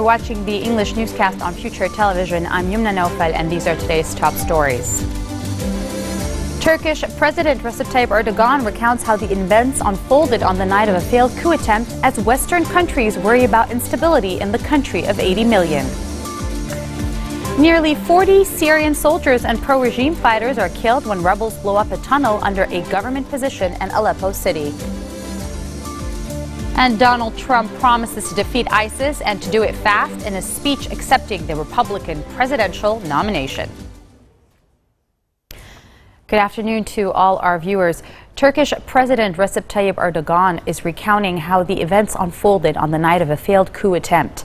watching the English newscast on Future Television. I'm Yumna Naufal, and these are today's top stories. Turkish President Recep Tayyip Erdogan recounts how the events unfolded on the night of a failed coup attempt as Western countries worry about instability in the country of 80 million. Nearly 40 Syrian soldiers and pro-regime fighters are killed when rebels blow up a tunnel under a government position in Aleppo city. And Donald Trump promises to defeat ISIS and to do it fast in a speech accepting the Republican presidential nomination. Good afternoon to all our viewers. Turkish President Recep Tayyip Erdogan is recounting how the events unfolded on the night of a failed coup attempt.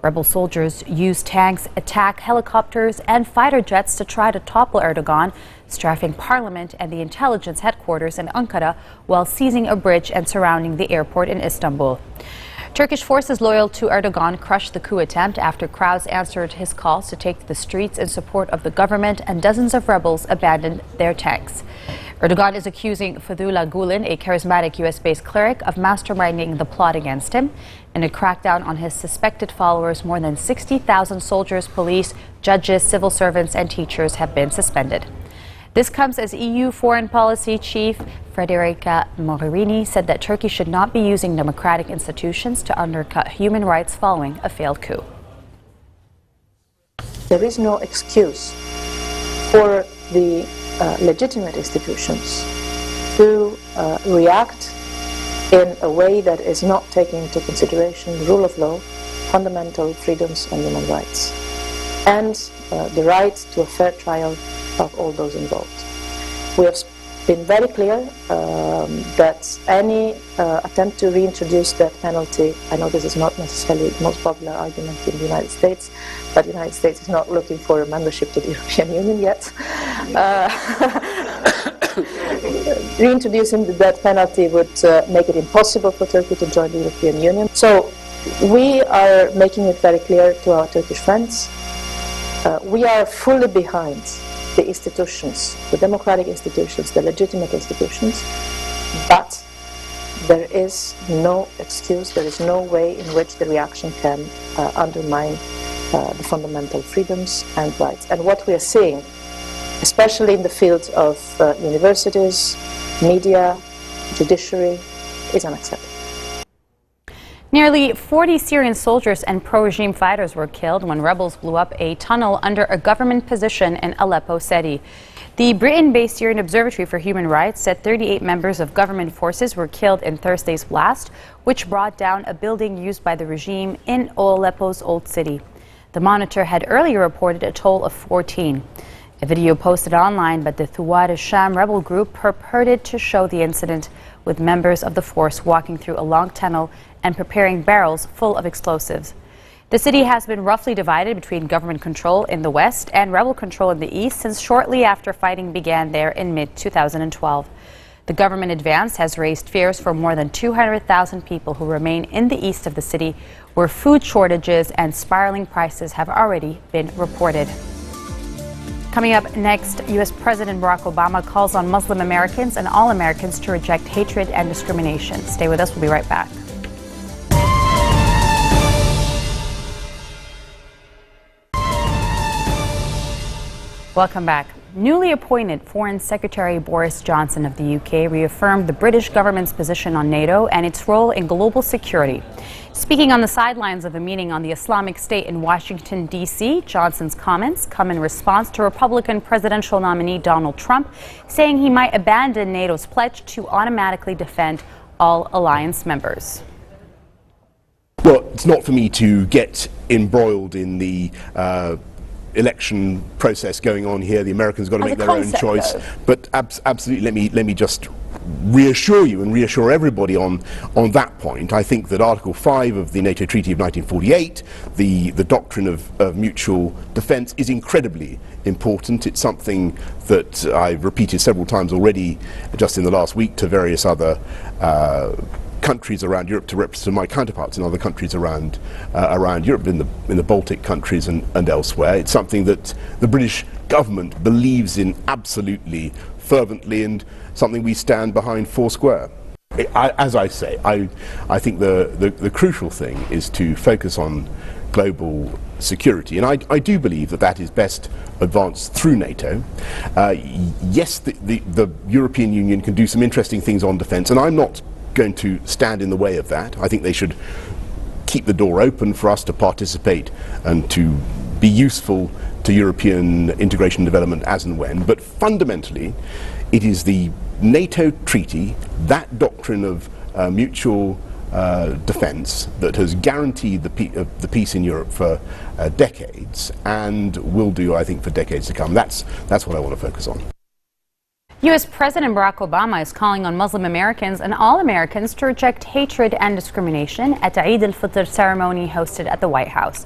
Rebel soldiers used tanks, attack helicopters and fighter jets to try to topple Erdogan, strafing parliament and the intelligence headquarters in Ankara while seizing a bridge and surrounding the airport in Istanbul. Turkish forces loyal to Erdogan crushed the coup attempt after crowds answered his calls to take to the streets in support of the government, and dozens of rebels abandoned their tanks. Erdogan is accusing Fethullah Gulen, a charismatic US-based cleric, of masterminding the plot against him. In a crackdown on his suspected followers, more than 60,000 soldiers, police, judges, civil servants and teachers have been suspended. This comes as EU Foreign Policy Chief Federica Mogherini said that Turkey should not be using democratic institutions to undercut human rights following a failed coup. There is no excuse for the legitimate institutions to react in a way that is not taking into consideration the rule of law, fundamental freedoms and human rights, and the right to a fair trial of all those involved. We have been very clear that any attempt to reintroduce that penalty, I know this is not necessarily the most popular argument in the United States, but the United States is not looking for a membership to the European Union yet. Reintroducing the death penalty would make it impossible for Turkey to join the European Union. So we are making it very clear to our Turkish friends, we are fully behind the institutions, the democratic institutions, the legitimate institutions, but there is no excuse, there is no way in which the reaction can undermine the fundamental freedoms and rights. And what we are seeing, especially in the field of universities, media, judiciary, is unacceptable. Nearly 40 Syrian soldiers and pro-regime fighters were killed when rebels blew up a tunnel under a government position in Aleppo city. The Britain-based Syrian Observatory for Human Rights said 38 members of government forces were killed in Thursday's blast, which brought down a building used by the regime in Aleppo's old city. The Monitor had earlier reported a toll of 14. A video posted online by the Thawar al-Sham rebel group purported to show the incident, with members of the force walking through a long tunnel and preparing barrels full of explosives. The city has been roughly divided between government control in the west and rebel control in the east since shortly after fighting began there in mid-2012. The government advance has raised fears for more than 200,000 people who remain in the east of the city, where food shortages and spiraling prices have already been reported. Coming up next, U.S. President Barack Obama calls on Muslim Americans and all Americans to reject hatred and discrimination. Stay with us, we'll be right back. Welcome back. Newly appointed Foreign Secretary Boris Johnson of the UK reaffirmed the British government's position on NATO and its role in global security. Speaking on the sidelines of a meeting on the Islamic State in Washington, D.C., Johnson's comments come in response to Republican presidential nominee Donald Trump saying he might abandon NATO's pledge to automatically defend all alliance members. Well, it's not for me to get embroiled in the election process going on here. The Americans got to make their own choice. But absolutely, let me just reassure you and reassure everybody on that point. I think that Article 5 of the NATO Treaty of 1948, the doctrine of mutual defence, is incredibly important. It's something that I've repeated several times already just in the last week to various other countries around Europe, to represent my counterparts in other countries around Europe, in the Baltic countries and elsewhere. It's something that the British government believes in absolutely fervently, and something we stand behind foursquare. As I say, I think the crucial thing is to focus on global security. And I do believe that that is best advanced through NATO. Yes, the European Union can do some interesting things on defence, and I'm not going to stand in the way of that. I think they should keep the door open for us to participate and to be useful to European integration and development as and when. But fundamentally, it is the NATO treaty, that doctrine of mutual defence, that has guaranteed the peace in Europe for decades, and will do, I think, for decades to come. That's what I want to focus on. U.S. President Barack Obama is calling on Muslim Americans and all Americans to reject hatred and discrimination at the Eid al-Fitr ceremony hosted at the White House.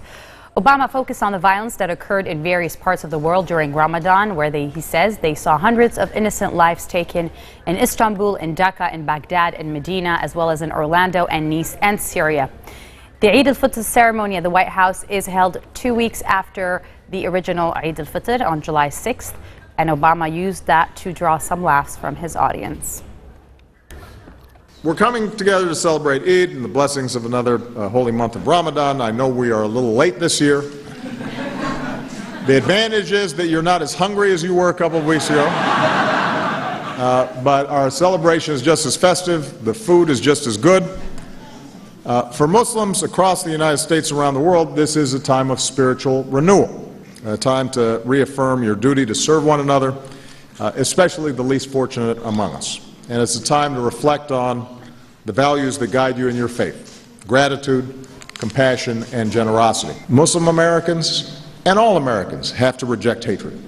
Obama focused on the violence that occurred in various parts of the world during Ramadan, where he says they saw hundreds of innocent lives taken in Istanbul, in Dhaka, in Baghdad, and Medina, as well as in Orlando and Nice and Syria. The Eid al-Fitr ceremony at the White House is held 2 weeks after the original Eid al-Fitr on July 6th, and Obama used that to draw some laughs from his audience. We're coming together to celebrate Eid and the blessings of another holy month of Ramadan. I know we are a little late this year. The advantage is that you're not as hungry as you were a couple of weeks ago. But our celebration is just as festive. The food is just as good. For Muslims across the United States and around the world, this is a time of spiritual renewal, a time to reaffirm your duty to serve one another, especially the least fortunate among us. And it's a time to reflect on the values that guide you in your faith: gratitude, compassion, and generosity. Muslim Americans and all Americans have to reject hatred.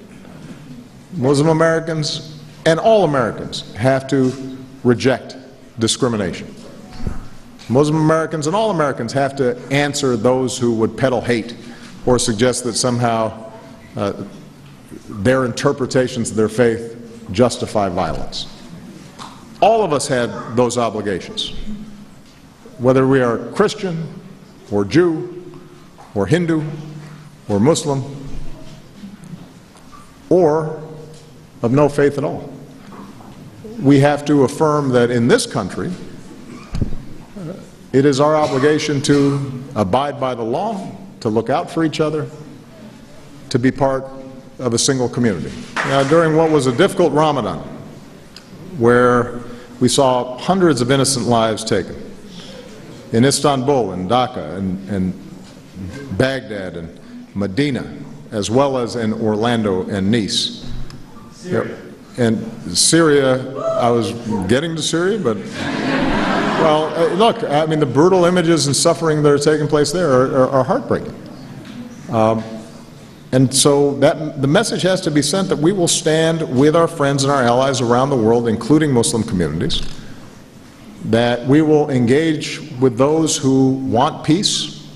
Muslim Americans and all Americans have to reject discrimination. Muslim Americans and all Americans have to answer those who would peddle hate or suggest that somehow their interpretations of their faith justify violence. All of us have those obligations, whether we are Christian or Jew or Hindu or Muslim or of no faith at all. We have to affirm that in this country, it is our obligation to abide by the law, to look out for each other, to be part of a single community. Now, during what was a difficult Ramadan, where we saw hundreds of innocent lives taken in Istanbul and Dhaka and Baghdad and Medina, as well as in Orlando and Nice. Syria. And Syria, I was getting to Syria, but, well, look, I mean, the brutal images and suffering that are taking place there are heartbreaking. And so the message has to be sent that we will stand with our friends and our allies around the world, including Muslim communities, that we will engage with those who want peace,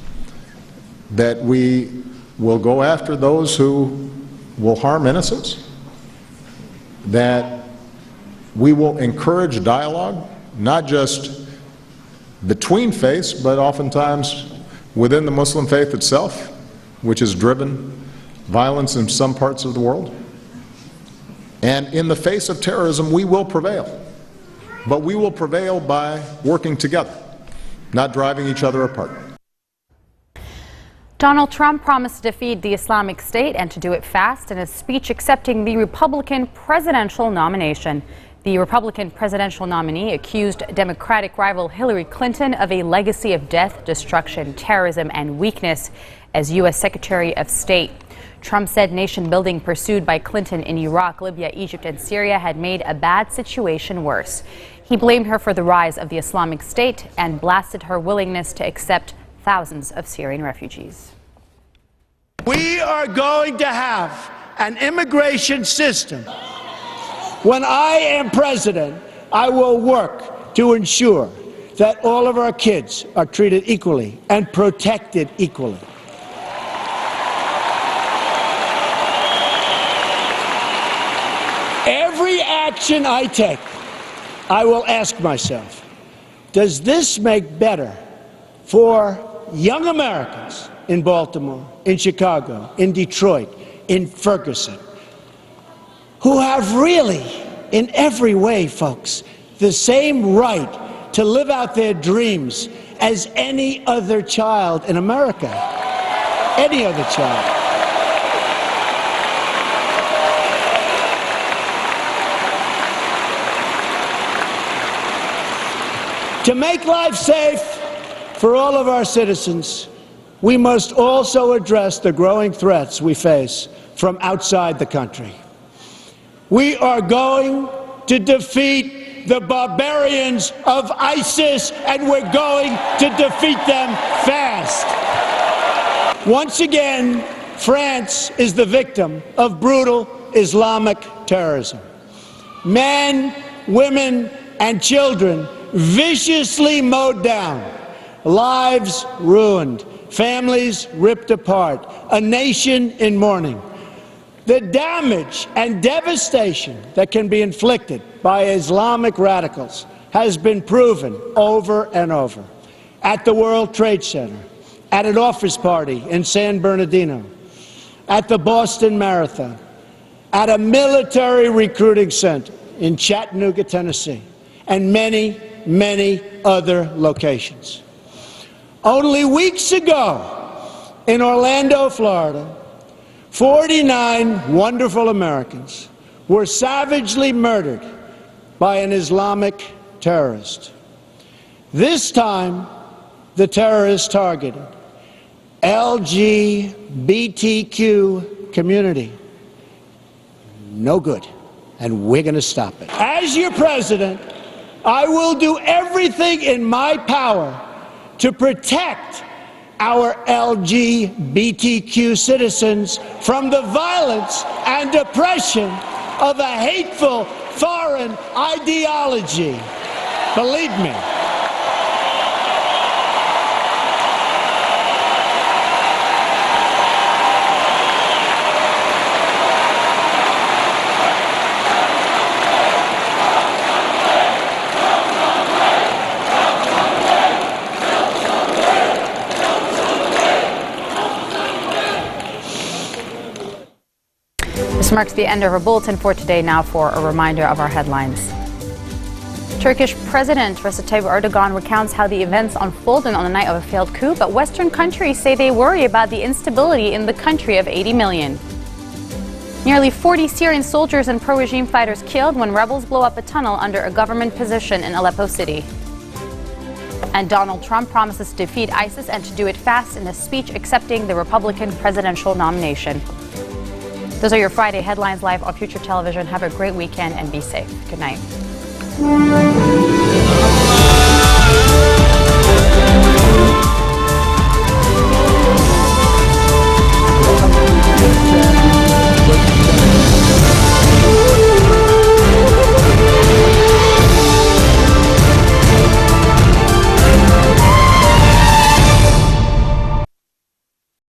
that we will go after those who will harm innocents, that we will encourage dialogue, not just between faiths, but oftentimes within the Muslim faith itself, which has driven violence in some parts of the world. And in the face of terrorism, we will prevail. But we will prevail by working together, not driving each other apart. Donald Trump promised to defeat the Islamic State and to do it fast in a speech accepting the Republican presidential nomination. The Republican presidential nominee accused Democratic rival Hillary Clinton of a legacy of death, destruction, terrorism, and weakness as U.S. Secretary of State. Trump said nation building pursued by Clinton in Iraq, Libya, Egypt, and Syria had made a bad situation worse. He blamed her for the rise of the Islamic State and blasted her willingness to accept thousands of Syrian refugees. We are going to have an immigration system. When I am president, I will work to ensure that all of our kids are treated equally and protected equally. Every action I take, I will ask myself, does this make better for young Americans in Baltimore, in Chicago, in Detroit, in Ferguson, who have really, in every way, folks, the same right to live out their dreams as any other child in America? any other child. To make life safe for all of our citizens, we must also address the growing threats we face from outside the country. We are going to defeat the barbarians of ISIS, and we're going to defeat them fast. Once again, France is the victim of brutal Islamic terrorism. Men, women, and children viciously mowed down, lives ruined, families ripped apart, a nation in mourning. The damage and devastation that can be inflicted by Islamic radicals has been proven over and over. At the World Trade Center, at an office party in San Bernardino, at the Boston Marathon, at a military recruiting center in Chattanooga, Tennessee, and many, many other locations. Only weeks ago, in Orlando, Florida, 49 wonderful Americans were savagely murdered by an Islamic terrorist. This time, the terrorist targeted LGBTQ community. No good, and we're going to stop it. As your president, I will do everything in my power to protect our LGBTQ citizens from the violence and oppression of a hateful foreign ideology. Believe me. This marks the end of our bulletin for today. Now for a reminder of our headlines. Turkish President Recep Tayyip Erdogan recounts how the events unfolded on the night of a failed coup, but Western countries say they worry about the instability in the country of 80 million. Nearly 40 Syrian soldiers and pro-regime fighters killed when rebels blow up a tunnel under a government position in Aleppo City. And Donald Trump promises to defeat ISIS and to do it fast in a speech accepting the Republican presidential nomination. Those are your Friday headlines live on Future Television. Have a great weekend and be safe. Good night.